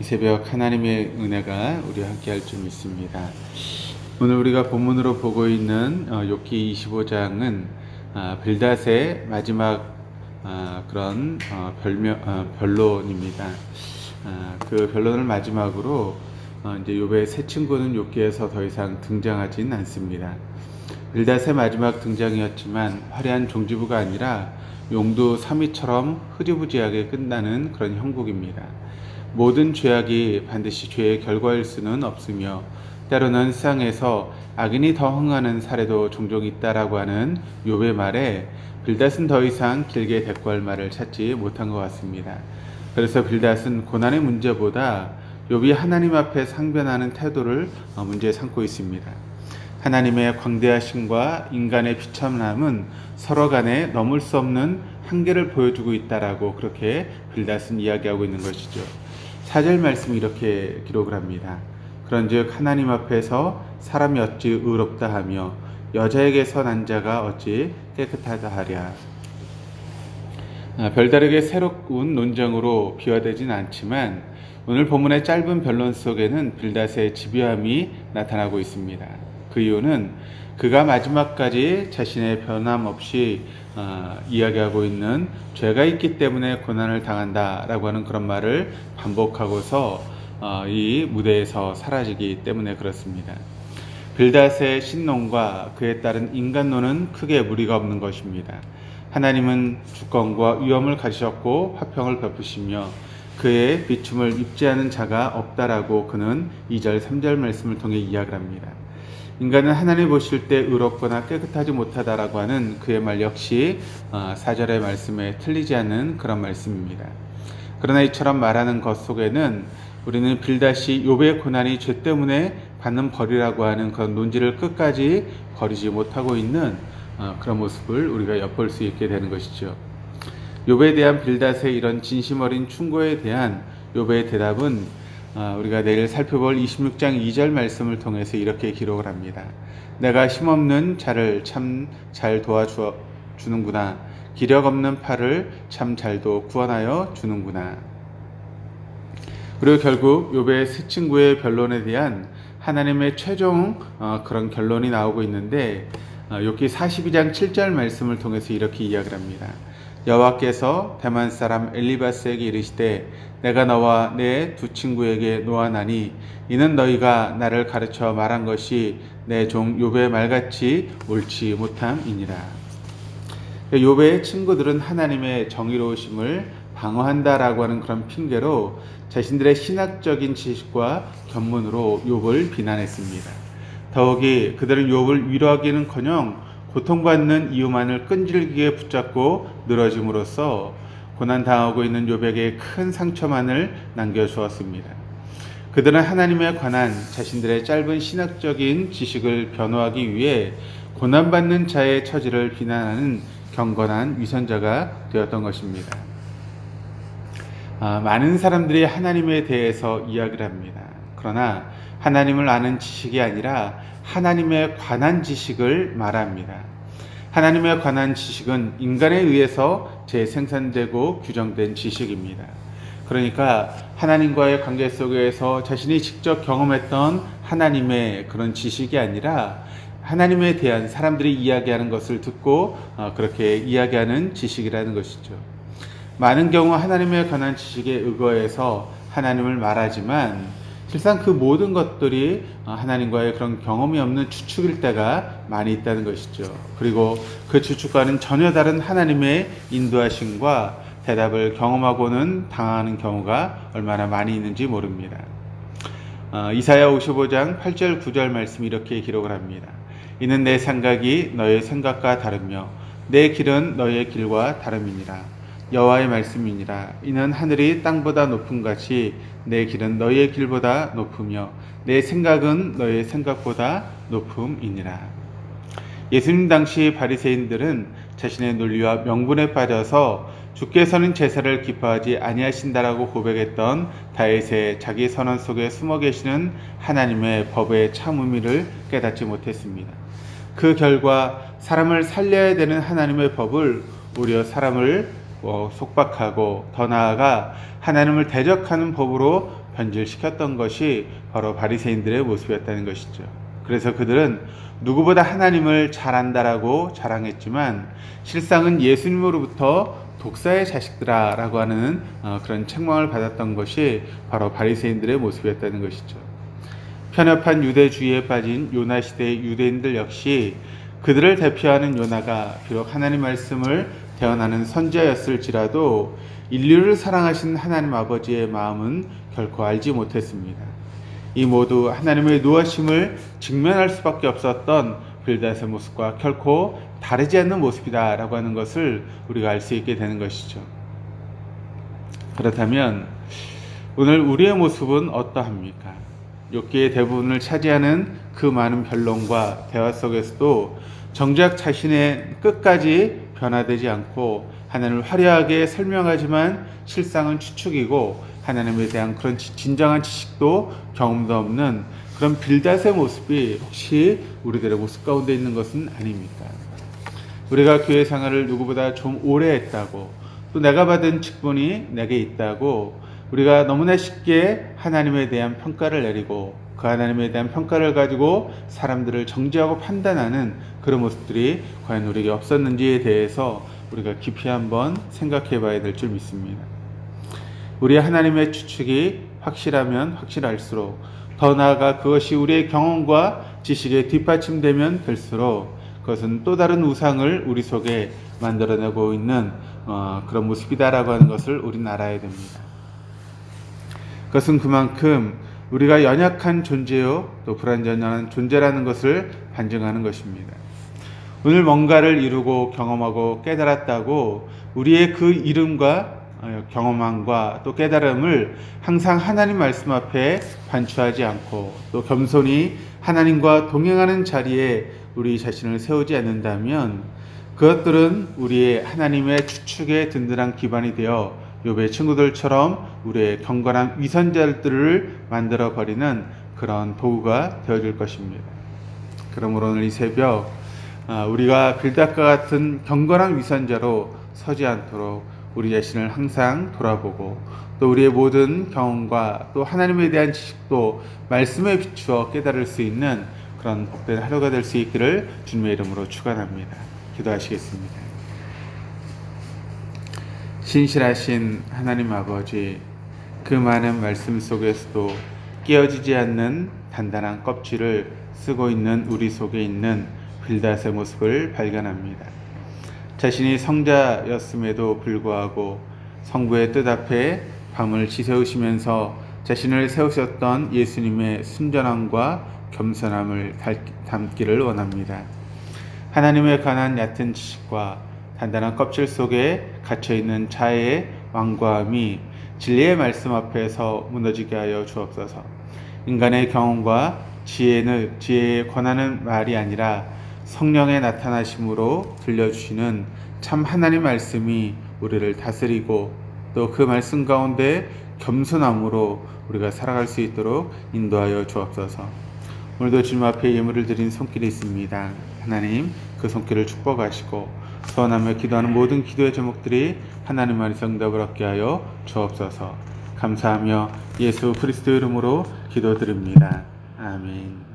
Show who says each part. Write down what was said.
Speaker 1: 이 새벽 하나님의 은혜가 우리와 함께할 줄 믿습니다. 오늘 우리가 본문으로 보고 있는 욥기 25장은 빌닷의 마지막 그런 변론입니다. 그 변론을 마지막으로 이제 욥의 새 친구는 욥기에서 더 이상 등장하진 않습니다. 빌닷의 마지막 등장이었지만 화려한 종지부가 아니라 용두 3위처럼 흐지부지하게 끝나는 그런 형국입니다. 모든 죄악이 반드시 죄의 결과일 수는 없으며 때로는 세상에서 악인이 더 흥하는 사례도 종종 있다라고 하는 욥의 말에 빌닷은 더 이상 길게 대꾸할 말을 찾지 못한 것 같습니다. 그래서 빌닷은 고난의 문제보다 욥이 하나님 앞에 상변하는 태도를 문제 삼고 있습니다. 하나님의 광대하심과 인간의 비참함은 서로 간에 넘을 수 없는 한계를 보여주고 있다라고 그렇게 빌닷은 이야기하고 있는 것이죠. 4절 말씀이 이렇게 기록을 합니다. 그런즉 하나님 앞에서 사람이 어찌 의롭다 하며 여자에게서 난 자가 어찌 깨끗하다 하랴. 별다르게 새로운 논쟁으로 비화되진 않지만 오늘 본문의 짧은 변론 속에는 빌닷의 집요함이 나타나고 있습니다. 그 이유는 그가 마지막까지 자신의 변함없이 이야기하고 있는 죄가 있기 때문에 고난을 당한다라고 하는 그런 말을 반복하고서 이 무대에서 사라지기 때문에 그렇습니다. 빌닷의 신론과 그에 따른 인간론은 크게 무리가 없는 것입니다. 하나님은 주권과 위엄을 가지셨고 화평을 베푸시며 그의 비춤을 입지 않은 자가 없다라고 그는 2절 3절 말씀을 통해 이야기를 합니다. 인간은 하나님 보실 때 의롭거나 깨끗하지 못하다라고 하는 그의 말 역시 4절의 말씀에 틀리지 않는 그런 말씀입니다. 그러나 이처럼 말하는 것 속에는 우리는 빌닷이 욥의 고난이 죄 때문에 받는 벌이라고 하는 그런 논지를 끝까지 버리지 못하고 있는 그런 모습을 우리가 엿볼 수 있게 되는 것이죠. 욥에 대한 빌닷의 이런 진심 어린 충고에 대한 욥의 대답은 우리가 내일 살펴볼 26장 2절 말씀을 통해서 이렇게 기록을 합니다. 내가 힘없는 자를 참 잘 도와주는구나. 기력 없는 팔을 참 잘도 구원하여 주는구나. 그리고 결국 욥의 새 친구의 변론에 대한 하나님의 최종 그런 결론이 나오고 있는데 욥기 42장 7절 말씀을 통해서 이렇게 이야기를 합니다. 여호와께서 대만 사람 엘리바스에게 이르시되 내가 너와 내 두 친구에게 노하나니 이는 너희가 나를 가르쳐 말한 것이 내 종 욥의 말같이 옳지 못함이니라. 욥의 친구들은 하나님의 정의로우심을 방어한다라고 하는 그런 핑계로 자신들의 신학적인 지식과 견문으로 욥을 비난했습니다. 더욱이 그들은 욥을 위로하기는커녕 고통받는 이유만을 끈질기게 붙잡고 늘어짐으로써 고난당하고 있는 욥에게 큰 상처만을 남겨주었습니다. 그들은 하나님에 관한 자신들의 짧은 신학적인 지식을 변호하기 위해 고난받는 자의 처지를 비난하는 경건한 위선자가 되었던 것입니다. 많은 사람들이 하나님에 대해서 이야기를 합니다. 그러나 하나님을 아는 지식이 아니라 하나님에 관한 지식을 말합니다. 하나님에 관한 지식은 인간에 의해서 재생산되고 규정된 지식입니다. 그러니까 하나님과의 관계 속에서 자신이 직접 경험했던 하나님의 그런 지식이 아니라 하나님에 대한 사람들이 이야기하는 것을 듣고 그렇게 이야기하는 지식이라는 것이죠. 많은 경우 하나님에 관한 지식에 의거해서 하나님을 말하지만 실상 그 모든 것들이 하나님과의 그런 경험이 없는 추측일 때가 많이 있다는 것이죠. 그리고 그 추측과는 전혀 다른 하나님의 인도하심과 대답을 경험하고는 당하는 경우가 얼마나 많이 있는지 모릅니다. 이사야 55장 8절 9절 말씀이 이렇게 기록을 합니다. 이는 내 생각이 너의 생각과 다르며 내 길은 너의 길과 다름이니라. 여호와의 말씀이니라. 이는 하늘이 땅보다 높음 같이 내 길은 너희의 길보다 높으며 내 생각은 너희의 생각보다 높음이니라. 예수님 당시 바리새인들은 자신의 논리와 명분에 빠져서 주께서는 제사를 기뻐하지 아니하신다라고 고백했던 다윗의 자기 선언 속에 숨어 계시는 하나님의 법의 참 의미를 깨닫지 못했습니다. 그 결과 사람을 살려야 되는 하나님의 법을 오히려 사람을 속박하고 더 나아가 하나님을 대적하는 법으로 변질시켰던 것이 바로 바리새인들의 모습이었다는 것이죠. 그래서 그들은 누구보다 하나님을 잘 안다라고 자랑했지만 실상은 예수님으로부터 독사의 자식들아라고 하는 그런 책망을 받았던 것이 바로 바리새인들의 모습이었다는 것이죠. 편협한 유대주의에 빠진 요나 시대의 유대인들 역시 그들을 대표하는 요나가 비록 하나님 말씀을 대언하는 선지자였을지라도 인류를 사랑하신 하나님 아버지의 마음은 결코 알지 못했습니다. 이 모두 하나님의 노하심을 직면할 수밖에 없었던 빌닷의 모습과 결코 다르지 않는 모습이다라고 하는 것을 우리가 알 수 있게 되는 것이죠. 그렇다면 오늘 우리의 모습은 어떠합니까? 욥기의 대부분을 차지하는 그 많은 변론과 대화 속에서도 정작 자신의 끝까지 변화되지 않고 하나님을 화려하게 설명하지만 실상은 추측이고 하나님에 대한 그런 진정한 지식도 경험도 없는 그런 빌닷의 모습이 혹시 우리들의 모습 가운데 있는 것은 아닙니까? 우리가 교회 생활을 누구보다 좀 오래 했다고, 또 내가 받은 직분이 내게 있다고 우리가 너무나 쉽게 하나님에 대한 평가를 내리고 그 하나님에 대한 평가를 가지고 사람들을 정죄하고 판단하는 그런 모습들이 과연 우리에게 없었는지에 대해서 우리가 깊이 한번 생각해 봐야 될 줄 믿습니다. 우리 하나님의 추측이 확실하면 확실할수록 더 나아가 그것이 우리의 경험과 지식에 뒷받침되면 될수록 그것은 또 다른 우상을 우리 속에 만들어내고 있는 그런 모습이다라고 하는 것을 우리는 알아야 됩니다. 그것은 그만큼 우리가 연약한 존재요 또 불완전한 존재라는 것을 반증하는 것입니다. 오늘 뭔가를 이루고 경험하고 깨달았다고 우리의 그 이름과 경험함과 또 깨달음을 항상 하나님 말씀 앞에 반추하지 않고 또 겸손히 하나님과 동행하는 자리에 우리 자신을 세우지 않는다면 그것들은 우리의 하나님의 추측에 든든한 기반이 되어 욥의 친구들처럼 우리의 경건한 위선자들을 만들어버리는 그런 도구가 되어줄 것입니다. 그러므로 오늘 이 새벽 우리가 빌닷과 같은 경건한 위선자로 서지 않도록 우리 자신을 항상 돌아보고 또 우리의 모든 경험과 또 하나님에 대한 지식도 말씀에 비추어 깨달을 수 있는 그런 복된 하루가 될 수 있기를 주님의 이름으로 축원합니다. 기도하시겠습니다. 신실하신 하나님 아버지, 그 많은 말씀 속에서도 깨어지지 않는 단단한 껍질을 쓰고 있는 우리 속에 있는 빌닷의 모습을 발견합니다. 자신이 성자였음에도 불구하고 성부의 뜻 앞에 밤을 지새우시면서 자신을 세우셨던 예수님의 순전함과 겸손함을 담기를 원합니다. 하나님에 관한 얕은 지식과 단단한 껍질 속에 갇혀있는 자의 완고함이 진리의 말씀 앞에서 무너지게 하여 주옵소서. 인간의 경험과 지혜에 권하는 말이 아니라 성령의 나타나심으로 들려주시는 참 하나님 말씀이 우리를 다스리고 또 그 말씀 가운데 겸손함으로 우리가 살아갈 수 있도록 인도하여 주옵소서. 오늘도 주님 앞에 예물을 드린 손길이 있습니다. 하나님 그 손길을 축복하시고 소원하며 기도하는 모든 기도의 제목들이 하나님 안에서 응답을 얻게 하여 주옵소서. 감사하며 예수 그리스도 이름으로 기도드립니다. 아멘.